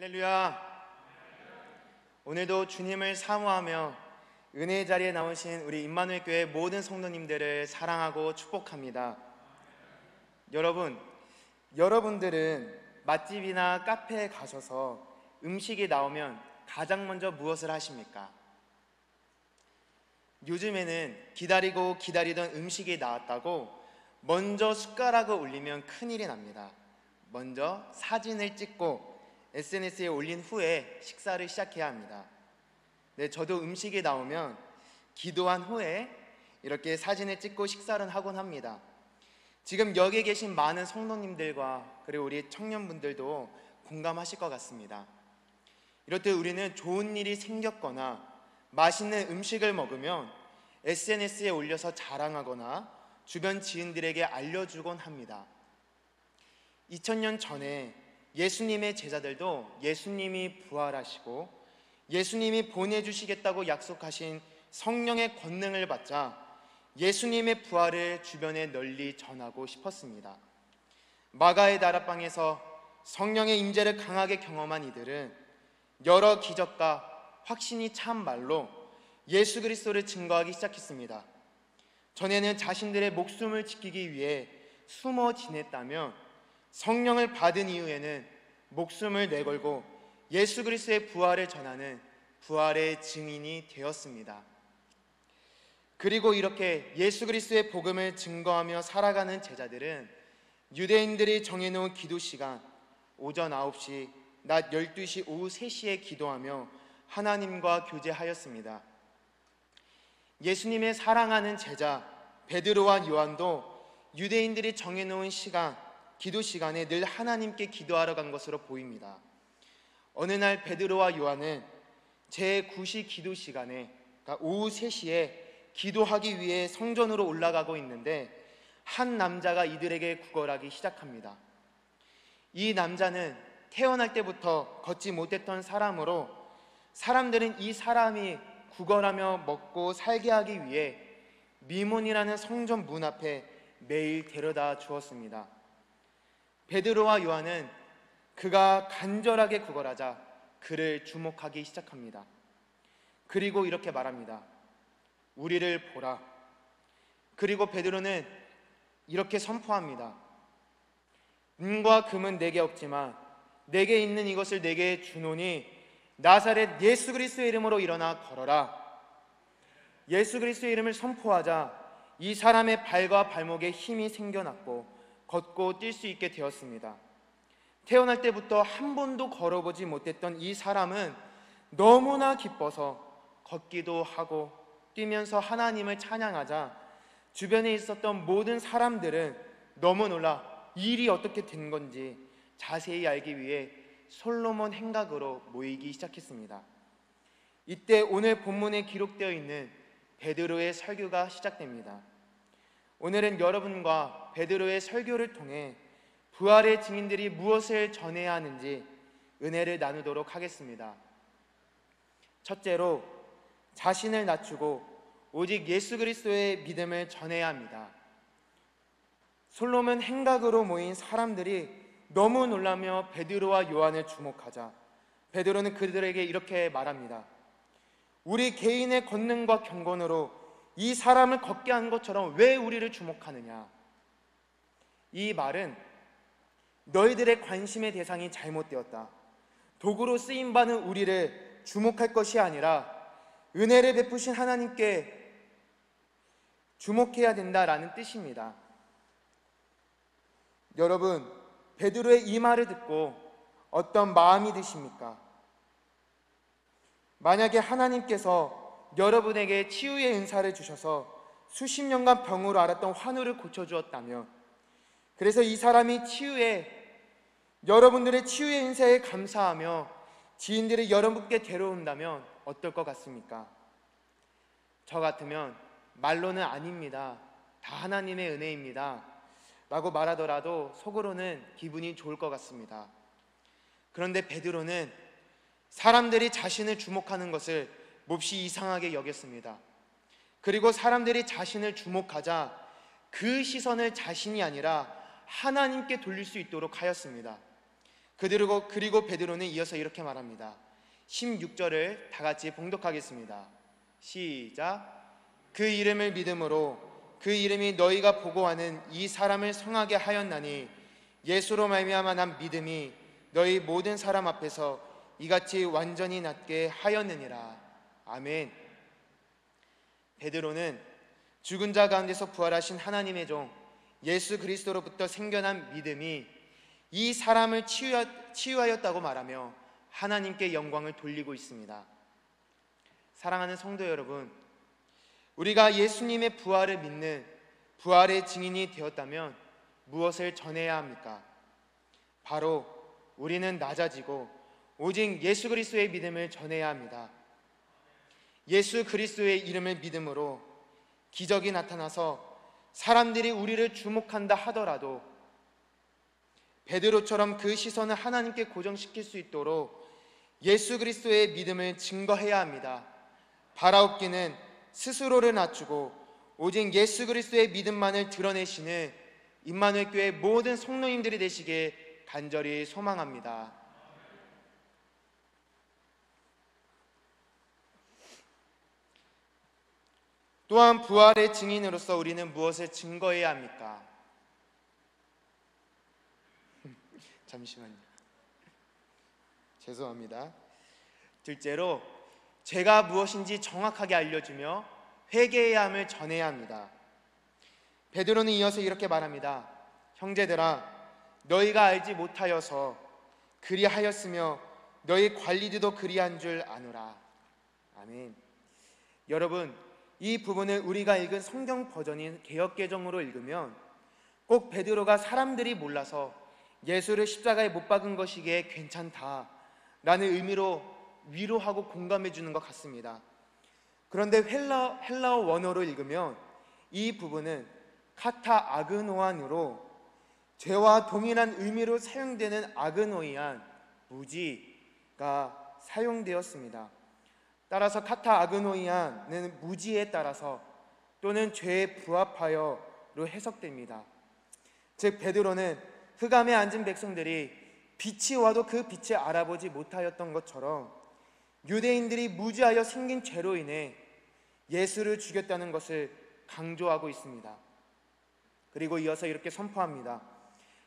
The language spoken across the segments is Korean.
할렐루야. 오늘도 주님을 사모하며 은혜의 자리에 나오신 우리 임마누엘 교회 모든 성도님들을 사랑하고 축복합니다. 여러분들은 맛집이나 카페에 가셔서 음식이 나오면 가장 먼저 무엇을 하십니까? 요즘에는 기다리던 음식이 나왔다고 먼저 숟가락을 올리면 큰일이 납니다. 먼저 사진을 찍고 SNS에 올린 후에 식사를 시작해야 합니다. 네, 저도 음식이 나오면 기도한 후에 이렇게 사진을 찍고 식사를 하곤 합니다. 지금 여기 계신 많은 성도님들과 그리고 우리 청년분들도 공감하실 것 같습니다. 이렇듯 우리는 좋은 일이 생겼거나 맛있는 음식을 먹으면 SNS에 올려서 자랑하거나 주변 지인들에게 알려주곤 합니다. 2000년 전에 예수님의 제자들도 예수님이 부활하시고 예수님이 보내주시겠다고 약속하신 성령의 권능을 받자 예수님의 부활을 주변에 널리 전하고 싶었습니다. 마가의 다락방에서 성령의 임재를 강하게 경험한 이들은 여러 기적과 확신이 찬 말로 예수 그리스도를 증거하기 시작했습니다. 전에는 자신들의 목숨을 지키기 위해 숨어 지냈다면 성령을 받은 이후에는 목숨을 내걸고 예수 그리스도의 부활을 전하는 부활의 증인이 되었습니다. 그리고 이렇게 예수 그리스도의 복음을 증거하며 살아가는 제자들은 유대인들이 정해놓은 기도 시간 오전 9시, 낮 12시, 오후 3시에 기도하며 하나님과 교제하였습니다. 예수님의 사랑하는 제자 베드로와 요한도 유대인들이 정해놓은 시간, 기도 시간에 늘 하나님께 기도하러 간 것으로 보입니다. 어느 날 베드로와 요한은 제9시 기도 시간에, 그러니까 오후 3시에 기도하기 위해 성전으로 올라가고 있는데 한 남자가 이들에게 구걸하기 시작합니다. 이 남자는 태어날 때부터 걷지 못했던 사람으로 사람들은 이 사람이 구걸하며 먹고 살게 하기 위해 미문이라는 성전 문 앞에 매일 데려다 주었습니다. 베드로와 요한은 그가 간절하게 구걸하자 그를 주목하기 시작합니다. 그리고 이렇게 말합니다. 우리를 보라. 그리고 베드로는 이렇게 선포합니다. 은과 금은 내게 없지만 내게 있는 이것을 내게 주노니 나사렛 예수 그리스도의 이름으로 일어나 걸어라. 예수 그리스도의 이름을 선포하자 이 사람의 발과 발목에 힘이 생겨났고 걷고 뛸 수 있게 되었습니다. 태어날 때부터 한 번도 걸어보지 못했던 이 사람은 너무나 기뻐서 걷기도 하고 뛰면서 하나님을 찬양하자 주변에 있었던 모든 사람들은 너무 놀라 이 일이 어떻게 된 건지 자세히 알기 위해 솔로몬 행각으로 모이기 시작했습니다. 이때 오늘 본문에 기록되어 있는 베드로의 설교가 시작됩니다. 오늘은 여러분과 베드로의 설교를 통해 부활의 증인들이 무엇을 전해야 하는지 은혜를 나누도록 하겠습니다. 첫째로 자신을 낮추고 오직 예수 그리스도의 믿음을 전해야 합니다. 솔로몬 행각으로 모인 사람들이 너무 놀라며 베드로와 요한을 주목하자 베드로는 그들에게 이렇게 말합니다. 우리 개인의 권능과 경건으로 이 사람을 걷게 한 것처럼 왜 우리를 주목하느냐? 이 말은 너희들의 관심의 대상이 잘못되었다. 도구로 쓰임받는 우리를 주목할 것이 아니라 은혜를 베푸신 하나님께 주목해야 된다라는 뜻입니다. 여러분, 베드로의 이 말을 듣고 어떤 마음이 드십니까? 만약에 하나님께서 여러분에게 치유의 은사를 주셔서 수십 년간 병으로 앓았던 환우를 고쳐주었다면, 그래서 이 사람이 여러분들의 치유의 은사에 감사하며 지인들이 여러분께 데려온다면 어떨 것 같습니까? 저 같으면 말로는 아닙니다, 다 하나님의 은혜입니다 라고 말하더라도 속으로는 기분이 좋을 것 같습니다. 그런데 베드로는 사람들이 자신을 주목하는 것을 몹시 이상하게 여겼습니다. 그리고 사람들이 자신을 주목하자 그 시선을 자신이 아니라 하나님께 돌릴 수 있도록 하였습니다. 그리고 베드로는 이어서 이렇게 말합니다. 16절을 다 같이 봉독하겠습니다. 시작. 그 이름을 믿음으로 그 이름이 너희가 보고하는 이 사람을 성하게 하였나니 예수로 말미암아 난 믿음이 너희 모든 사람 앞에서 이같이 완전히 낫게 하였느니라. 아멘. 베드로는 죽은 자 가운데서 부활하신 하나님의 종 예수 그리스도로부터 생겨난 믿음이 이 사람을 치유하였다고 말하며 하나님께 영광을 돌리고 있습니다. 사랑하는 성도 여러분, 우리가 예수님의 부활을 믿는 부활의 증인이 되었다면 무엇을 전해야 합니까? 바로 우리는 낮아지고 오직 예수 그리스도의 믿음을 전해야 합니다. 예수 그리스도의 이름을 믿음으로 기적이 나타나서 사람들이 우리를 주목한다 하더라도 베드로처럼 그 시선을 하나님께 고정시킬 수 있도록 예수 그리스도의 믿음을 증거해야 합니다. 바라옵기는 스스로를 낮추고 오직 예수 그리스도의 믿음만을 드러내시는 임마누엘 교회 모든 성도님들이 되시길 간절히 소망합니다. 또한 부활의 증인으로서 우리는 무엇을 증거해야 합니까? 잠시만요. 죄송합니다. 둘째로 죄가 무엇인지 정확하게 알려주며 회개해야 함을 전해야 합니다. 베드로는 이어서 이렇게 말합니다. 형제들아, 너희가 알지 못하여서 그리하였으며 너희 관리들도 그리한 줄 아노라. 아멘. 여러분, 이 부분을 우리가 읽은 성경 버전인 개역개정으로 읽으면 꼭 베드로가 사람들이 몰라서 예수를 십자가에 못 박은 것이기에 괜찮다라는 의미로 위로하고 공감해 주는 것 같습니다. 그런데 헬라어 원어로 읽으면 이 부분은 카타 아그노안으로 죄와 동일한 의미로 사용되는 아그노이안, 무지가 사용되었습니다. 따라서 카타 아그노이안은 무지에 따라서 또는 죄에 부합하여로 해석됩니다. 즉 베드로는 흑암에 앉은 백성들이 빛이 와도 그 빛을 알아보지 못하였던 것처럼 유대인들이 무지하여 생긴 죄로 인해 예수를 죽였다는 것을 강조하고 있습니다. 그리고 이어서 이렇게 선포합니다.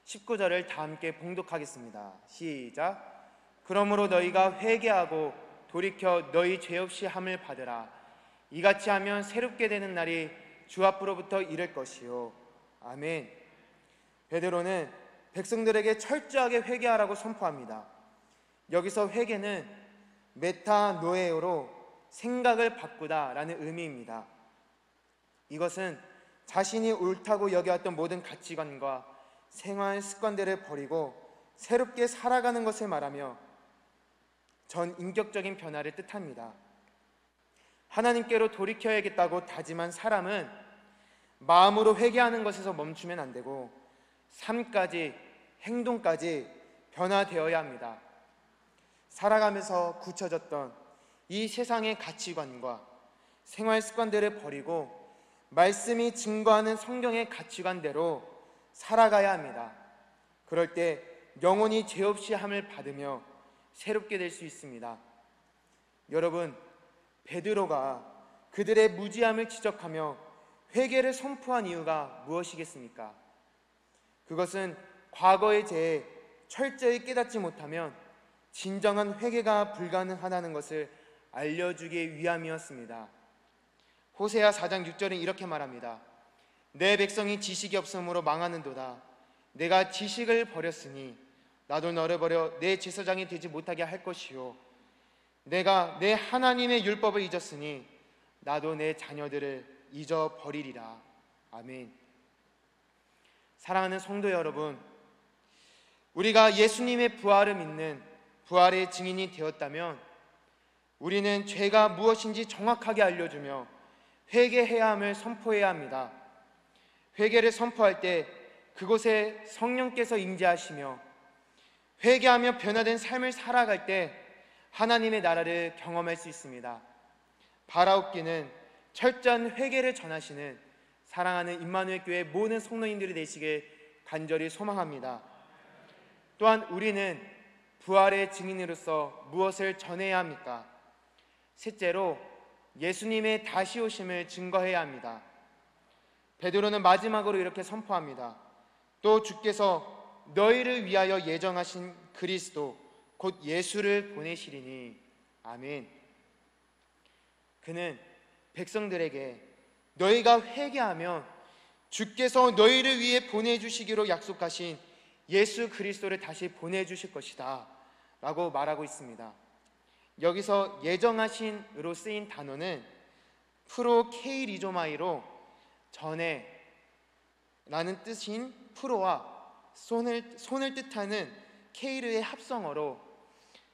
19절을 다 함께 봉독하겠습니다. 시작. 그러므로 너희가 회개하고 돌이켜 너희 죄 없이 함을 받으라. 이같이 하면 새롭게 되는 날이 주 앞으로부터 이를 것이요. 아멘. 베드로는 백성들에게 철저하게 회개하라고 선포합니다. 여기서 회개는 메타노에오로 생각을 바꾸다라는 의미입니다. 이것은 자신이 옳다고 여겨왔던 모든 가치관과 생활 습관들을 버리고 새롭게 살아가는 것을 말하며 전 인격적인 변화를 뜻합니다. 하나님께로 돌이켜야겠다고 다짐한 사람은 마음으로 회개하는 것에서 멈추면 안 되고 삶까지, 행동까지 변화되어야 합니다. 살아가면서 굳혀졌던 이 세상의 가치관과 생활 습관들을 버리고 말씀이 증거하는 성경의 가치관대로 살아가야 합니다. 그럴 때 영원히 죄 없이 함을 받으며 새롭게 될 수 있습니다. 여러분, 베드로가 그들의 무지함을 지적하며 회개를 선포한 이유가 무엇이겠습니까? 그것은 과거의 죄에 철저히 깨닫지 못하면 진정한 회개가 불가능하다는 것을 알려주기 위함이었습니다. 호세아 4장 6절은 이렇게 말합니다. 내 백성이 지식이 없으므로 망하는도다. 내가 지식을 버렸으니 나도 너를 버려 내 제사장이 되지 못하게 할 것이요 내가 내 하나님의 율법을 잊었으니 나도 내 자녀들을 잊어버리리라. 아멘. 사랑하는 성도 여러분, 우리가 예수님의 부활을 믿는 부활의 증인이 되었다면 우리는 죄가 무엇인지 정확하게 알려주며 회개해야 함을 선포해야 합니다. 회개를 선포할 때 그곳에 성령께서 임재하시며 회개하며 변화된 삶을 살아갈 때 하나님의 나라를 경험할 수 있습니다. 바라옵기는 철저한 회개를 전하시는 사랑하는 임마누엘 교회 모든 성도님들이 되시길 간절히 소망합니다. 또한 우리는 부활의 증인으로서 무엇을 전해야 합니까? 셋째로 예수님의 다시 오심을 증거해야 합니다. 베드로는 마지막으로 이렇게 선포합니다. 또 주께서 너희를 위하여 예정하신 그리스도 곧 예수를 보내시리니 아멘. 그는 백성들에게 너희가 회개하면 주께서 너희를 위해 보내주시기로 약속하신 예수 그리스도를 다시 보내주실 것이다 라고 말하고 있습니다. 여기서 예정하신으로 쓰인 단어는 프로 케이리조마이로 전에 라는 뜻인 프로와 손을 뜻하는 케이르의 합성어로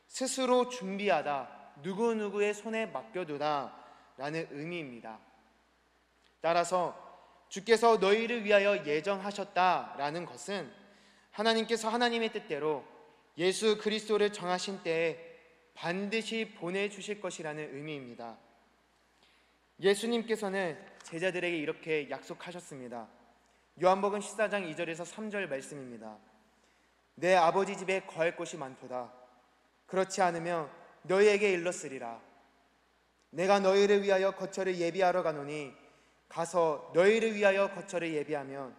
스스로 준비하다, 누구누구의 손에 맡겨두다 라는 의미입니다. 따라서 주께서 너희를 위하여 예정하셨다라는 것은 하나님께서 하나님의 뜻대로 예수 그리스도를 정하신 때에 반드시 보내주실 것이라는 의미입니다. 예수님께서는 제자들에게 이렇게 약속하셨습니다. 요한복음 14장 2절에서 3절 말씀입니다. 내 아버지 집에 거할 곳이 많도다. 그렇지 않으면 너희에게 일렀으리라. 내가 너희를 위하여 거처를 예비하러 가노니 가서 너희를 위하여 거처를 예비하면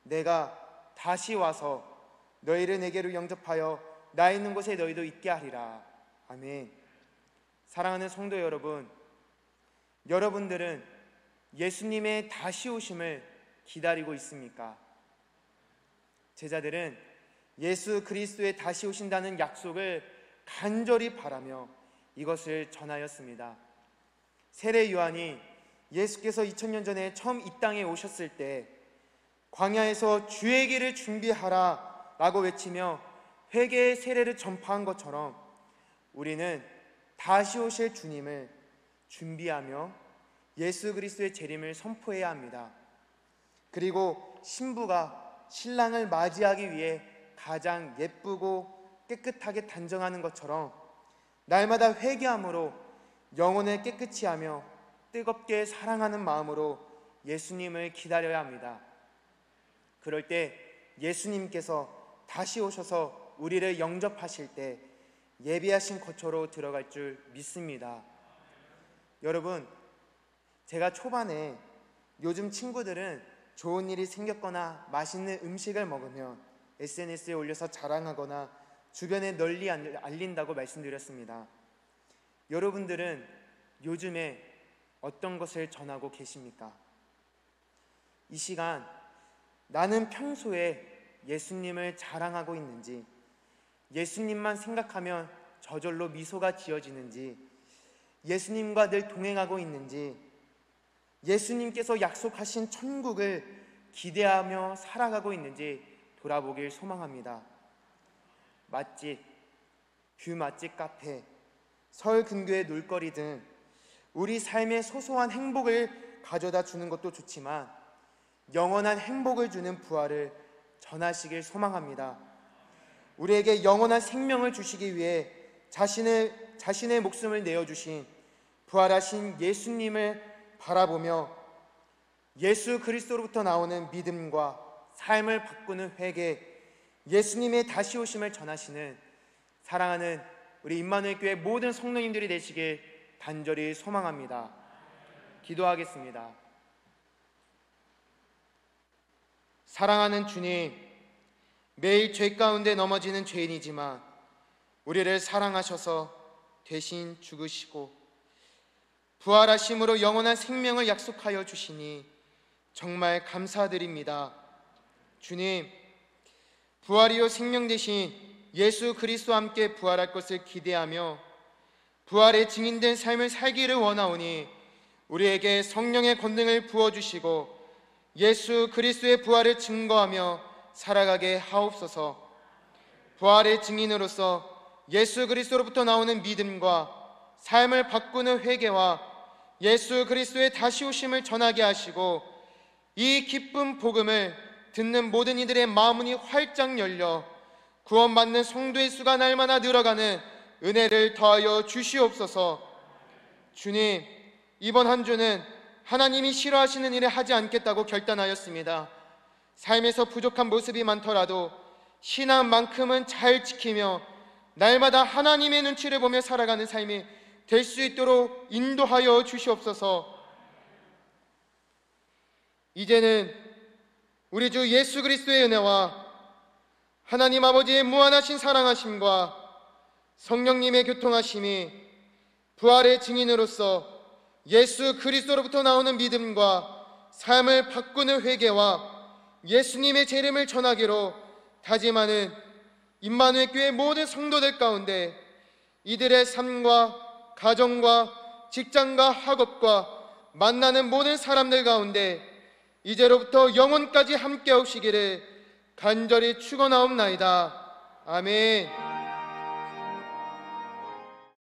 내가 다시 와서 너희를 내게로 영접하여 나 있는 곳에 너희도 있게 하리라. 아멘. 사랑하는 성도 여러분, 여러분들은 예수님의 다시 오심을 기다리고 있습니까? 제자들은 예수 그리스도의 다시 오신다는 약속을 간절히 바라며 이것을 전하였습니다. 세례 요한이 예수께서 2000년 전에 처음 이 땅에 오셨을 때 광야에서 주의 길을 준비하라 라고 외치며 회개의 세례를 전파한 것처럼 우리는 다시 오실 주님을 준비하며 예수 그리스도의 재림을 선포해야 합니다. 그리고 신부가 신랑을 맞이하기 위해 가장 예쁘고 깨끗하게 단정하는 것처럼 날마다 회개함으로 영혼을 깨끗이 하며 뜨겁게 사랑하는 마음으로 예수님을 기다려야 합니다. 그럴 때 예수님께서 다시 오셔서 우리를 영접하실 때 예비하신 거처로 들어갈 줄 믿습니다. 여러분, 제가 초반에 요즘 친구들은 좋은 일이 생겼거나 맛있는 음식을 먹으면 SNS에 올려서 자랑하거나 주변에 널리 알린다고 말씀드렸습니다. 여러분들은 요즘에 어떤 것을 전하고 계십니까? 이 시간 나는 평소에 예수님을 자랑하고 있는지, 예수님만 생각하면 저절로 미소가 지어지는지, 예수님과 늘 동행하고 있는지, 예수님께서 약속하신 천국을 기대하며 살아가고 있는지 돌아보길 소망합니다. 맛집, 뷰 맛집 카페, 서울 근교의 놀거리 등 우리 삶의 소소한 행복을 가져다 주는 것도 좋지만 영원한 행복을 주는 부활을 전하시길 소망합니다. 우리에게 영원한 생명을 주시기 위해 자신의 목숨을 내어주신 부활하신 예수님을 바라보며 예수 그리스도로부터 나오는 믿음과 삶을 바꾸는 회개, 예수님의 다시 오심을 전하시는 사랑하는 우리 임마누엘 교회 모든 성도님들이 되시길 간절히 소망합니다. 기도하겠습니다. 사랑하는 주님, 매일 죄 가운데 넘어지는 죄인이지만 우리를 사랑하셔서 대신 죽으시고 부활하심으로 영원한 생명을 약속하여 주시니 정말 감사드립니다. 주님, 부활이요 생명 대신 예수 그리스도와 함께 부활할 것을 기대하며 부활의 증인된 삶을 살기를 원하오니 우리에게 성령의 권능을 부어주시고 예수 그리스도의 부활을 증거하며 살아가게 하옵소서. 부활의 증인으로서 예수 그리스도로부터 나오는 믿음과 삶을 바꾸는 회개와 예수 그리스도의 다시 오심을 전하게 하시고 이 기쁜 복음을 듣는 모든 이들의 마음문이 활짝 열려 구원받는 성도의 수가 날마다 늘어가는 은혜를 더하여 주시옵소서. 주님, 이번 한 주는 하나님이 싫어하시는 일을 하지 않겠다고 결단하였습니다. 삶에서 부족한 모습이 많더라도 신앙만큼은 잘 지키며 날마다 하나님의 눈치를 보며 살아가는 삶이 될 수 있도록 인도하여 주시옵소서. 이제는 우리 주 예수 그리스도의 은혜와 하나님 아버지의 무한하신 사랑하심과 성령님의 교통하심이 부활의 증인으로서 예수 그리스도로부터 나오는 믿음과 삶을 바꾸는 회개와 예수님의 제 이름을 전하기로 다짐하는 임마누엘 교회 모든 성도들 가운데 이들의 삶과 가정과 직장과 학업과 만나는 모든 사람들 가운데 이제로부터 영원까지 함께 하시기를 간절히 축원하옵나이다. 아멘.